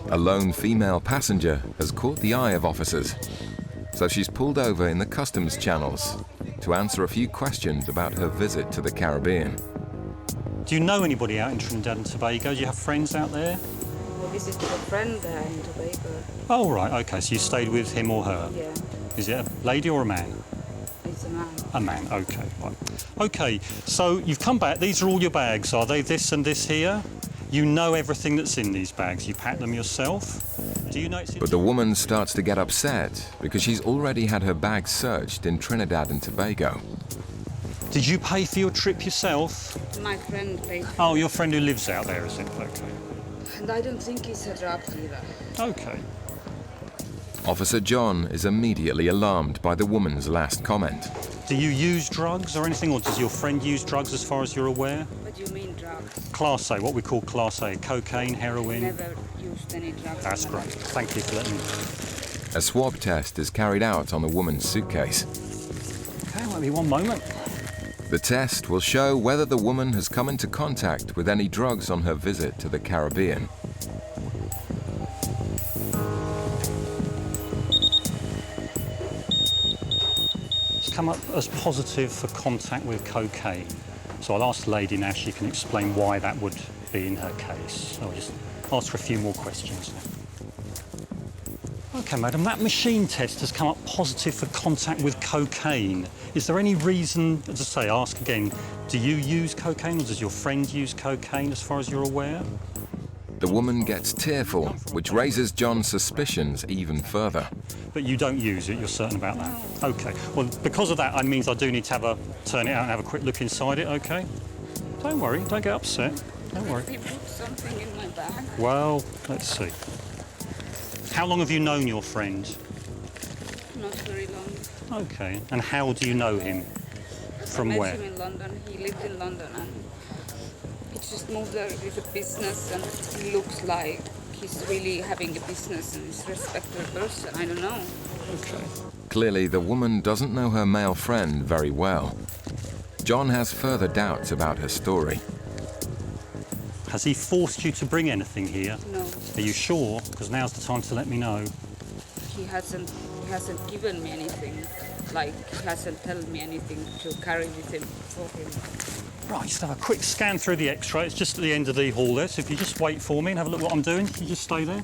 A lone female passenger has caught the eye of officers, so she's pulled over in the customs channels to answer a few questions about her visit to the Caribbean. Do you know anybody out in Trinidad and Tobago? Do you have friends out there? I visited a friend there in Tobago. Oh, right, OK, so you stayed with him or her? Yeah. Is it a lady or a man? It's a man. A man, OK, right. OK, so you've come back. These are all your bags, are they? This and this here? You know everything that's in these bags. You pack them yourself. Do you know it's in... But the woman starts to get upset because she's already had her bags searched in Trinidad and Tobago. Did you pay for your trip yourself? My friend paid. Oh, your friend who lives out there, is it? OK. And I don't think he's a drug dealer. OK. Officer John is immediately alarmed by the woman's last comment. Do you use drugs or anything, or does your friend use drugs as far as you're aware? What do you mean drugs? Class A, what we call Class A, cocaine, heroin. Never used any drugs. That's great. Thank you for letting me know. A swab test is carried out on the woman's suitcase. OK, wait me one moment. The test will show whether the woman has come into contact with any drugs on her visit to the Caribbean. come up as positive for contact with cocaine. So I'll ask the lady now if she can explain why that would be in her case. I'll just ask her a few more questions now. OK, madam, that machine test has come up positive for contact with cocaine. Is there any reason, as I say, ask again, do you use cocaine or does your friend use cocaine as far as you're aware? The woman gets tearful, which raises John's suspicions even further. But you don't use it, you're certain about that? OK. Well, because of that, it means I do need to turn it out and have a quick look inside it, OK? Don't worry, don't get upset. Don't worry. They put something in my bag. Well, let's see. How long have you known your friend? Not very long. OK. And how do you know him? From I met where? him in London. He lived in London and he just moved there with a business and he looks like he's really having a business and he's a respected person. I don't know. OK. Clearly, the woman doesn't know her male friend very well. John has further doubts about her story. Has he forced you to bring anything here? No. Are you sure? Because now's the time to let me know. He hasn't given me anything. Like, he hasn't told me anything to carry with him for him. Right, just have a quick scan through the X-ray. It's just at the end of the hall there, so if you just wait for me and have a look what I'm doing, you just stay there.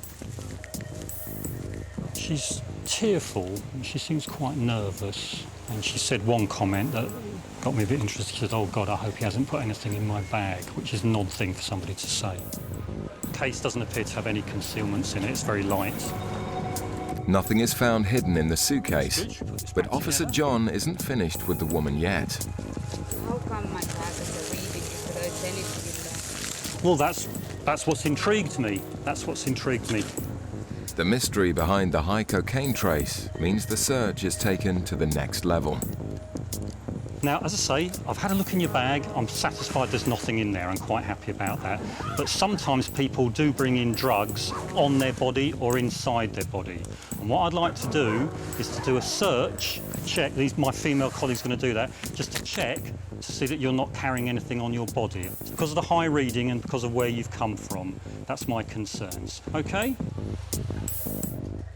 She's tearful and she seems quite nervous. And she said one comment that got me a bit interested. She said, "Oh God, I hope he hasn't put anything in my bag," which is an odd thing for somebody to say. The case doesn't appear to have any concealments in it. It's very light. Nothing is found hidden in the suitcase, but Officer John isn't finished with the woman yet. How come my bag is a reading if there's anything in there? Well, that's what's intrigued me. That's what's intrigued me. The mystery behind the high cocaine trace means the search is taken to the next level. Now, as I say, I've had a look in your bag. I'm satisfied there's nothing in there. I'm quite happy about that. But sometimes people do bring in drugs on their body or inside their body. And what I'd like to do is to do a search, check, my female colleague's going to do that, just to check to see that you're not carrying anything on your body. It's because of the high reading and because of where you've come from. That's my concerns. OK?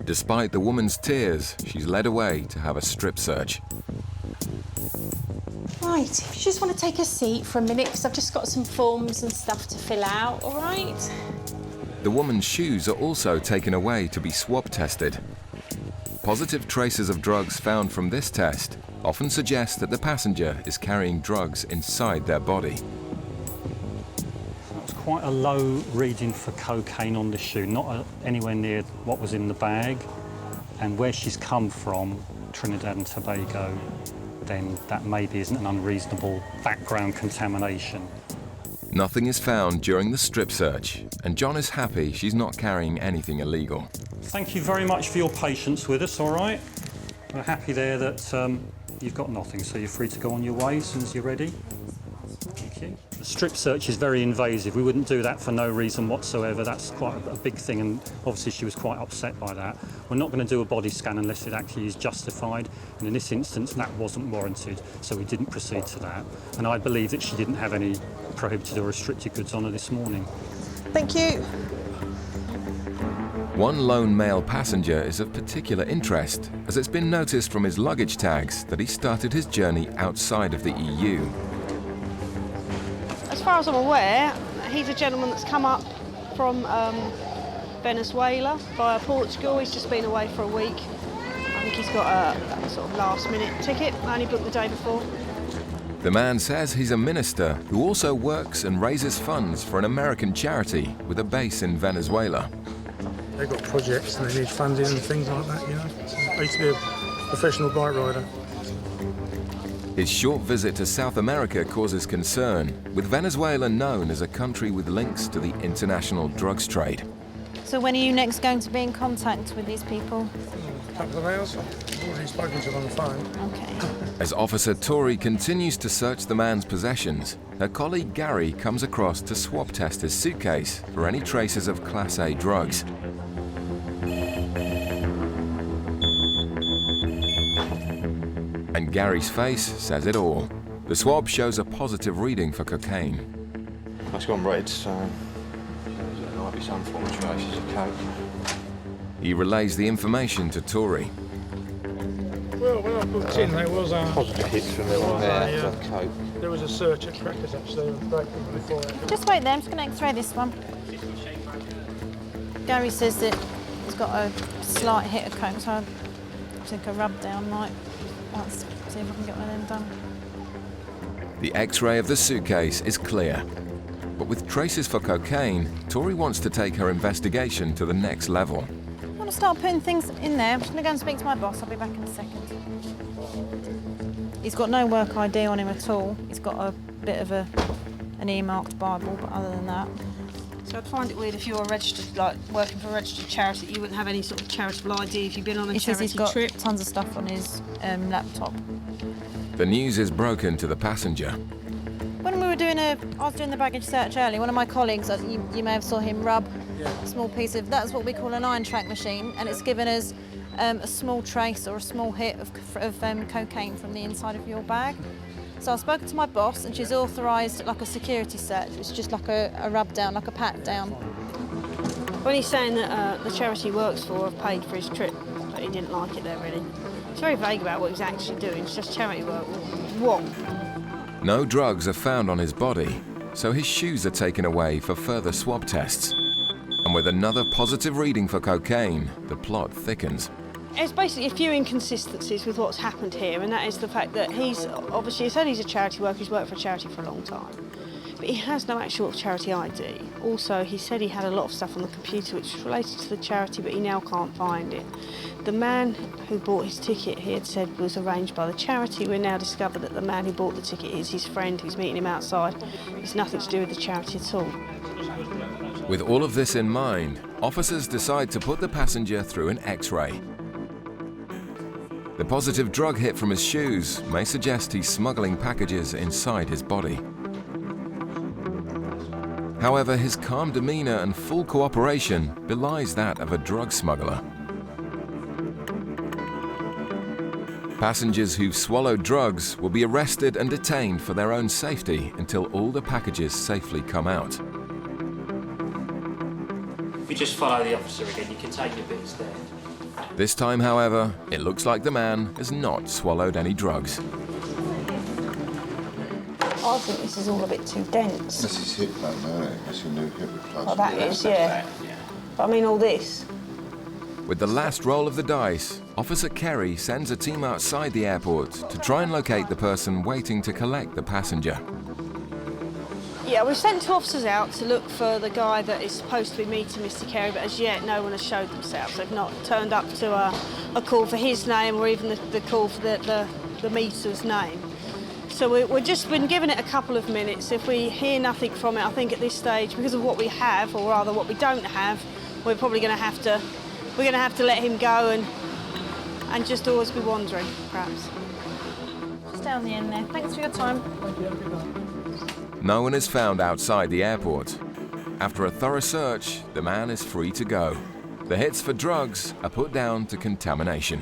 Despite the woman's tears, she's led away to have a strip search. Right, if you just want to take a seat for a minute, because I've just got some forms and stuff to fill out, all right? The woman's shoes are also taken away to be swab tested. Positive traces of drugs found from this test often suggest that the passenger is carrying drugs inside their body. That's quite a low reading for cocaine on the shoe, not anywhere near what was in the bag. And where she's come from, Trinidad and Tobago, then that maybe isn't an unreasonable background contamination. Nothing is found during the strip search, and John is happy she's not carrying anything illegal. Thank you very much for your patience with us, all right? We're happy there that you've got nothing, so you're free to go on your way as soon as you're ready. Thank you. The strip search is very invasive. We wouldn't do that for no reason whatsoever. That's quite a big thing, and obviously she was quite upset by that. We're not going to do a body scan unless it actually is justified, and in this instance that wasn't warranted, so we didn't proceed to that. And I believe that she didn't have any prohibited or restricted goods on her this morning. Thank you. One lone male passenger is of particular interest, as it's been noticed from his luggage tags that he started his journey outside of the EU. As far as I'm aware, he's a gentleman that's come up from Venezuela via Portugal. He's just been away for a week. I think he's got a sort of last-minute ticket, only booked the day before. The man says he's a minister who also works and raises funds for an American charity with a base in Venezuela. They've got projects and they need funding and things like that, you know. I used to be a professional bike rider. His short visit to South America causes concern, with Venezuela known as a country with links to the international drugs trade. So when are you next going to be in contact with these people? A couple of hours. I've already spoken to them on the phone. Okay. As Officer Tori continues to search the man's possessions, her colleague Gary comes across to swab test his suitcase for any traces of Class A drugs. And Gary's face says it all. The swab shows a positive reading for cocaine. It's gone red, so there might be some form of traces of coke. He relays the information to Tori. Well, when I booked in, there was a positive hits from there, wasn't there? For coke. There was a search at Crackers actually right before that. Just wait there, I'm just going to x-ray this one. Gary says that he's got a slight hit of coke, so I think a rub down might. Let's see if I can get one of them done. The X-ray of the suitcase is clear. But with traces for cocaine, Tori wants to take her investigation to the next level. I want to start putting things in there. I'm just going to go and speak to my boss. I'll be back in a second. He's got no work ID on him at all. He's got a bit of an earmarked Bible, but other than that. So I'd find it weird if you're a registered, like working for a registered charity, you wouldn't have any sort of charitable ID if you've been on a He says charity he's got trip. tons of stuff on his laptop. The news is broken to the passenger. When we were I was doing the baggage search earlier, one of my colleagues, you may have saw him rub a small piece of, that's what we call an iron track machine, and it's given us a small trace or a small hit of cocaine from the inside of your bag. So I've spoken to my boss and she's authorised like a security search. It's just like a rub down, like a pat down. When he's saying that the charity he works for have paid for his trip, but he didn't like it there really. It's very vague about what he was actually doing. It's just charity work. What? No drugs are found on his body, so his shoes are taken away for further swab tests. And with another positive reading for cocaine, the plot thickens. There's basically a few inconsistencies with what's happened here, and that is the fact that he's obviously said he's a charity worker, he's worked for a charity for a long time, but he has no actual charity ID. Also, he said he had a lot of stuff on the computer which was related to the charity, but he now can't find it. The man who bought his ticket, he had said, was arranged by the charity. We now discovered that the man who bought the ticket is his friend who's meeting him outside. It's nothing to do with the charity at all. With all of this in mind, officers decide to put the passenger through an X-ray. The positive drug hit from his shoes may suggest he's smuggling packages inside his body. However, his calm demeanour and full cooperation belies that of a drug smuggler. Passengers who've swallowed drugs will be arrested and detained for their own safety until all the packages safely come out. If you just follow the officer again, you can take your bits there. This time, however, it looks like the man has not swallowed any drugs. I think this is all a bit too dense. This is hip bone, isn't it? That's your new hip replacement. Oh, that is, yeah. But I mean all this. With the last roll of the dice, Officer Kerry sends a team outside the airport to try and locate the person waiting to collect the passenger. Yeah, we've sent 2 officers out to look for the guy that is supposed to be meeting Mr. Kerry, but as yet no one has showed themselves. They've not turned up to a call for his name or even the call for the meter's name. So we've just been given it a couple of minutes. If we hear nothing from it, I think at this stage, because of what we have, or rather what we don't have, we're probably going to have to let him go and just always be wandering, perhaps. Just down the end there. Thanks for your time. No one is found outside the airport. After a thorough search, the man is free to go. The hits for drugs are put down to contamination.